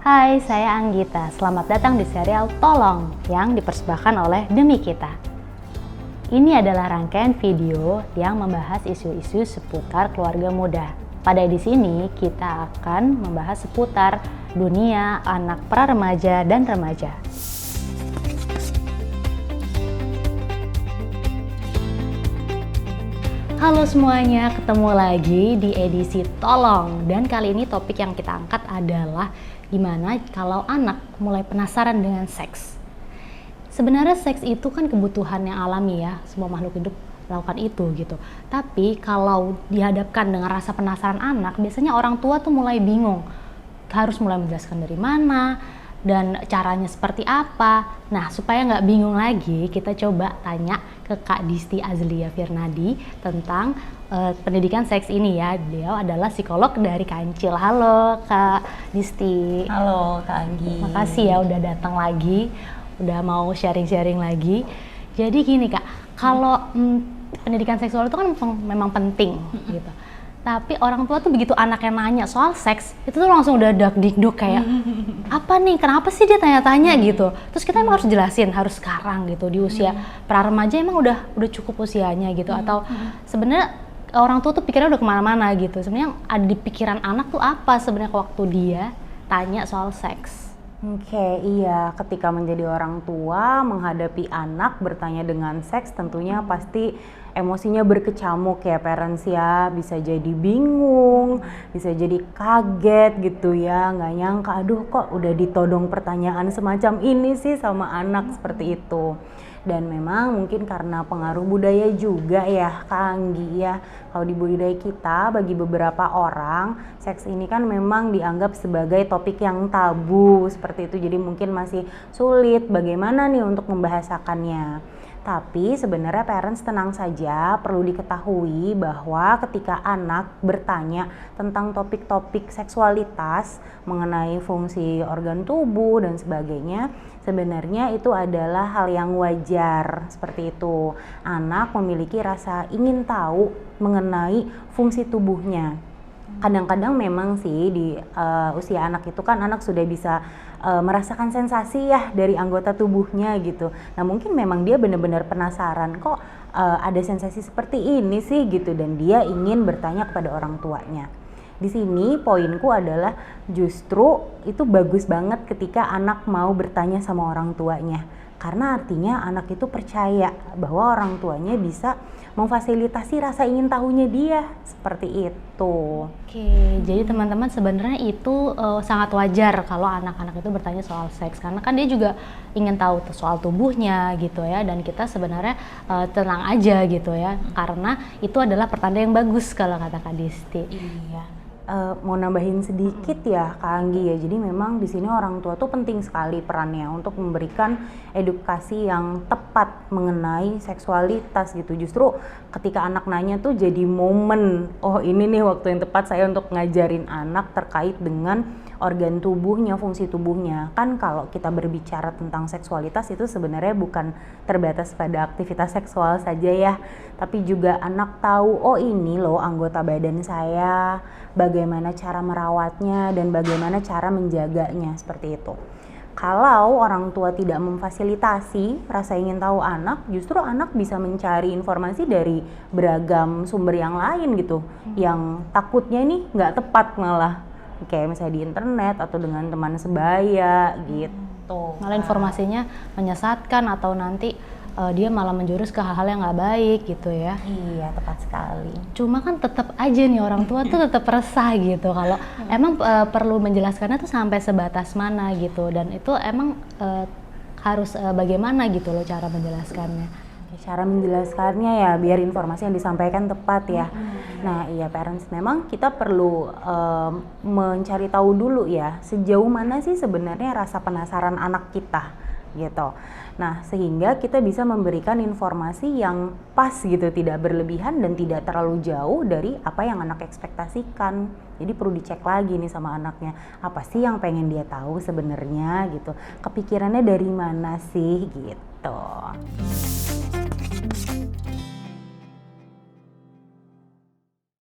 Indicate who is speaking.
Speaker 1: Hai, saya Anggita. Selamat datang di serial Tolong yang dipersembahkan oleh Demi Kita. Ini adalah rangkaian video yang membahas isu-isu seputar keluarga muda. Pada edisi ini, kita akan membahas seputar dunia anak pra-remaja dan remaja. Halo semuanya, ketemu lagi di edisi Tolong. Dan kali ini topik yang kita angkat adalah gimana kalau anak mulai penasaran dengan seks. Sebenarnya seks itu kan kebutuhan yang alami ya, semua makhluk hidup melakukan itu gitu. Tapi kalau dihadapkan dengan rasa penasaran anak, biasanya orang tua tuh mulai bingung. Harus mulai menjelaskan dari mana, dan caranya seperti apa. Nah, supaya nggak bingung lagi, kita coba tanya ke Kak Disti Azlia Firnadi tentang pendidikan seks ini ya. Dia adalah psikolog dari Kancil. Halo Kak Disti.
Speaker 2: Halo Kak Anggi.
Speaker 1: Makasih ya udah datang lagi, udah mau sharing-sharing lagi. Jadi gini Kak, kalau pendidikan seksual itu kan memang penting gitu. Tapi orang tua tuh begitu anaknya nanya soal seks, itu tuh langsung udah dak-dikduk kayak apa nih, kenapa sih dia tanya-tanya gitu. Terus kita emang harus jelasin, harus sekarang gitu di usia pra-remaja emang udah cukup usianya gitu. Atau sebenarnya orang tua tuh pikirnya udah kemana-mana gitu. Sebenarnya ada di pikiran anak tuh apa sebenarnya waktu dia tanya soal seks.
Speaker 2: Oke, iya. Ketika menjadi orang tua, menghadapi anak bertanya dengan seks, tentunya pasti emosinya berkecamuk ya parents ya. Bisa jadi bingung, bisa jadi kaget gitu ya. Nggak nyangka, aduh kok udah ditodong pertanyaan semacam ini sih sama anak seperti itu. Dan memang mungkin karena pengaruh budaya juga ya Kak Anggi ya. Kalau di budaya kita, bagi beberapa orang seks ini kan memang dianggap sebagai topik yang tabu seperti itu. Jadi mungkin masih sulit bagaimana nih untuk membahasakannya. Tapi sebenarnya parents tenang saja, perlu diketahui bahwa ketika anak bertanya tentang topik-topik seksualitas mengenai fungsi organ tubuh dan sebagainya, sebenarnya itu adalah hal yang wajar seperti itu. Anak memiliki rasa ingin tahu mengenai fungsi tubuhnya. Kadang-kadang memang sih di usia anak itu kan anak sudah bisa merasakan sensasi ya dari anggota tubuhnya gitu. Nah mungkin memang dia benar-benar penasaran kok ada sensasi seperti ini sih gitu, dan dia ingin bertanya kepada orang tuanya. Di sini poinku adalah justru itu bagus banget ketika anak mau bertanya sama orang tuanya. Karena artinya anak itu percaya bahwa orang tuanya bisa memfasilitasi rasa ingin tahunya dia, seperti itu.
Speaker 1: Oke, jadi teman-teman sebenarnya itu sangat wajar kalau anak-anak itu bertanya soal seks, karena kan dia juga ingin tahu soal tubuhnya gitu ya, dan kita sebenarnya tenang aja gitu ya, karena itu adalah pertanda yang bagus kalau kata Kak Disti.
Speaker 2: Iya. Mau nambahin sedikit ya Kak Anggi ya, jadi memang di sini orang tua tuh penting sekali perannya untuk memberikan edukasi yang tepat mengenai seksualitas gitu. Justru ketika anak nanya tuh jadi momen, oh ini nih waktu yang tepat saya untuk ngajarin anak terkait dengan organ tubuhnya, fungsi tubuhnya. Kan kalau kita berbicara tentang seksualitas itu sebenarnya bukan terbatas pada aktivitas seksual saja ya, tapi juga anak tahu, oh ini loh anggota badan saya, bagaimana cara merawatnya dan bagaimana cara menjaganya, seperti itu. Kalau orang tua tidak memfasilitasi rasa ingin tahu anak, justru anak bisa mencari informasi dari beragam sumber yang lain gitu, yang takutnya nih nggak tepat malah. Kayak misalnya di internet atau dengan teman sebaya gitu.
Speaker 1: Malah informasinya menyesatkan atau nanti dia malah menjurus ke hal-hal yang nggak baik gitu ya.
Speaker 2: Iya, tepat sekali.
Speaker 1: Cuma kan tetap aja nih orang tua tuh tetap resah gitu kalau emang perlu menjelaskannya tuh sampai sebatas mana gitu, dan itu emang harus bagaimana gitu loh cara menjelaskannya.
Speaker 2: Cara menjelaskannya ya biar informasi yang disampaikan tepat ya. Nah iya parents, memang kita perlu mencari tahu dulu ya sejauh mana sih sebenarnya rasa penasaran anak kita gitu. Nah sehingga kita bisa memberikan informasi yang pas gitu, tidak berlebihan dan tidak terlalu jauh dari apa yang anak ekspektasikan. Jadi perlu dicek lagi nih sama anaknya, apa sih yang pengen dia tahu sebenarnya gitu, kepikirannya dari mana sih gitu.